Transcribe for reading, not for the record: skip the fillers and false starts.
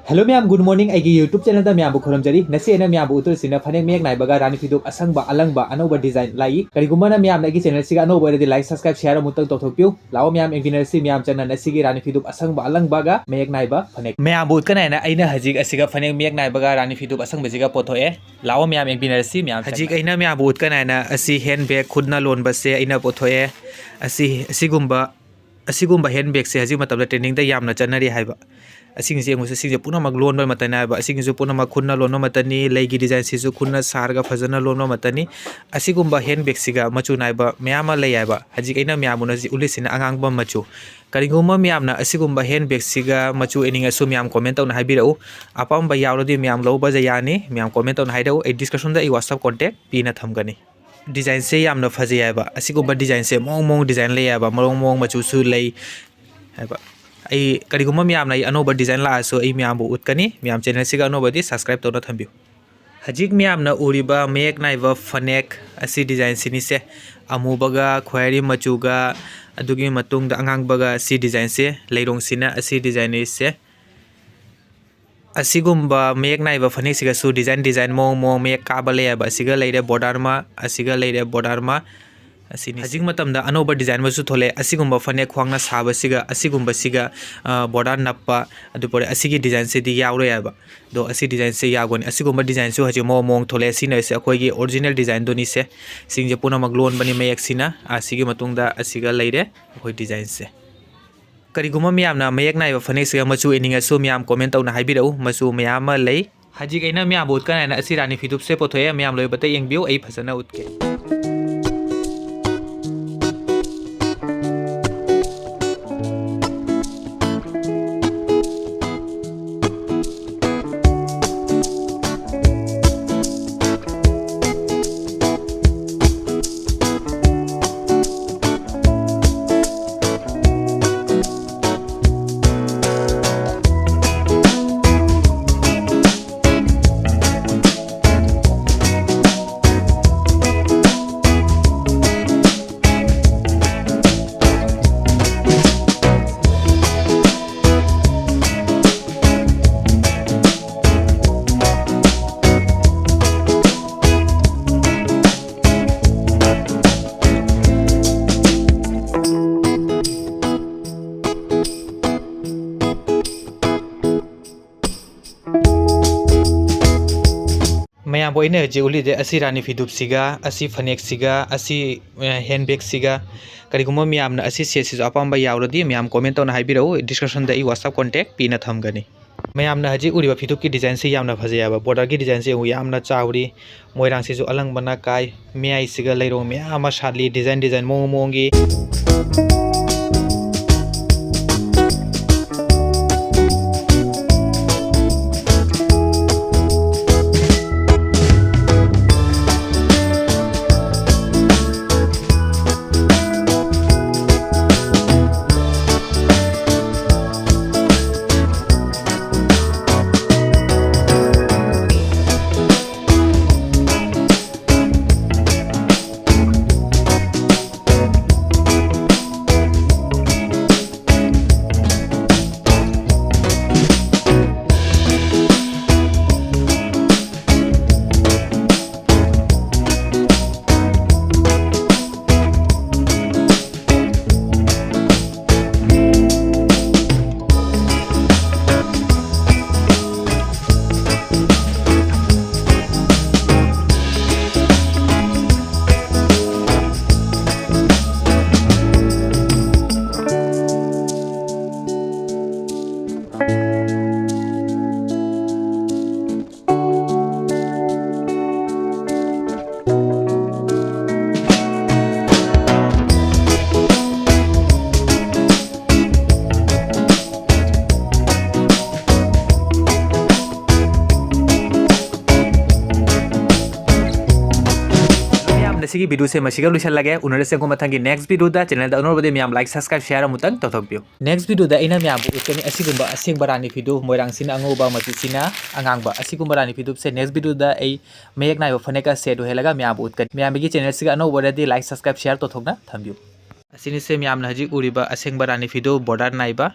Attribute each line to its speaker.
Speaker 1: Hello ma'am good morning आईगी YouTube channel दा ma'am खुरमजरी नसी एना मैम उतर सिना फनेक मेक नाइबगा रानीफी दुक असंगबा अलंगबा अनोबा डिजाइन लाई करिगुम्बा मैम आईगी चैनल सिगा अनोबा रेडी लाइक सब्सक्राइब शेयर मुतल तोथोपियो लाओ मैम एग्विनरसी मैम चैनल नसीगी रानीफी दुक असंगबा अलंगबागा मेक नाइबा फनेक मैम बुत कनायना आइना हजिक असिगा फनेक मेक नाइबगा रानीफी दुक असंगबा जिगा पोथोए लाओ मैम एग्विनरसी मैम हजिक आइना मैम बुत कनायना असि हैंड बैग खुदना लोनबसे आइना पोथोए असिगुम्बा हैंड बैग से हजिक मतलब ट्रेनिंग दा यामना चनरी हाइबा असिंग पुनमक लोन मतनी पुनमक खुना लोन मतनी लेगी डिजाइन से खुना सारगा फजन लोन मतनी असिगुम्बा हैंड बैग सिगा मचु नाइब मैम लेब हजिक अना मैम उलिसिना आगांग मचु करिगुम्बा मैम असिगुम्बा हैंड बैग सिगा मचु एनिंगसु मैम कमेंट तौना हाइबिरउ अपाम यावरदि मैम लौबा यानी मैम कमेंट तौना हाइरउ ए डिस्क्रिप्शन दा व्हाट्सएप कॉन्टैक्ट पीना थमगनी डिजाइन से यामना फजैब असिगुम्बा डिजाइन से मोंग डिजाइन लेब मोंग मचुसु लई हाइबा करिगुम्बा मैम अनोब डिजाइन लासो मैम उतकनी मैम चैनल से अनोबदी सब्सक्राइब तौर थम्बियो हजिक मैम उरीब मेक नाइब फनेक असी डिजाइन सिनीसे अमुबगा ख्वारी मचुगा अदुगी मतुंगदा अंगांगबगा सी डिजाइन से लेरोंग सिना असी डिजाइन से असिगुम्बा मेक नाइब फनेक सिगासु डिजाइन मोंग मेक काबा लेब असिगा लेरे बॉर्डर मा असिगा लेरे बॉर्डर मा हजिक मतमदा अनोब डिजाइन मसु थोले असिगुम्बा फनेक ख्वांगना साबसिगा असिगुम्बा सिगा बॉर्डर नप्पा अदुपरे असिगी डिजाइन से दी यावरेबा दो असी डिजाइन से यागोनी असिगुम्बा डिजाइन सु हजि मोंग थोले सिना से अखोइगी ओरिजिनल डिजाइन दोनी से सिंजे पुनमक लोन बनी मयक सिना असिगी मतुंगदा असिगा लेरे अखोइ डिजाइन से करिगुम्बा मैमना मयक नाइब फनेक सिगा मचु एनिंगसु मैम कमेंट तौना हाइबिरउ मचु मैम लई हजिक अइना मैम बोत कनायना असि रानीफी दुक से पोथोए मैम लोय बता यंगबियो अइ फसना उतके मैम बोइने जे उलिदे असि रानीफी दुप सिगा असि फनेक सिगा असि हैंड बैग सिगा करिगुम्बा मैम असि सेट अपाम यावरदि मैम कमेंट तौना हाइबिरउ डिस्क्रिप्शन दा व्हाट्सएप कॉन्टैक्ट पीना थमगनी मैम हजी उरीब फितुप की डिजाइन से यामना फजैब बॉर्डर की डिजाइन से यामना चावरी मोइरांग से अलंग बना काय मैई सिगा लेरो मैम साली डिजाइन मोंगी की वीडियो से मसीगा लुसल लगे उनरे से को मथंगी नेक्स्ट वीडियो दा चैनल दा उनर बदे मैम लाइक सब्सक्राइब शेयर अमुतंग तथोबियो नेक्स्ट वीडियो दा इना मैम उतनी असिगुम्बा असिंग बरानी वीडियो मोइरांग सिना अंगोबा मतिसिना अंगांगबा असिगुम्बा रानी वीडियो से नेक्स्ट वीडियो दा ए मेयक नाइबा फनेका सेट हेलगा मैम उतकन मैम की चैनल सिगा अनो बदे लाइक सब्सक्राइब शेयर तथोगना थम्बियो असिनि से मैम हजी उरिबा असिंग बरानी वीडियो बॉर्डर नाइबा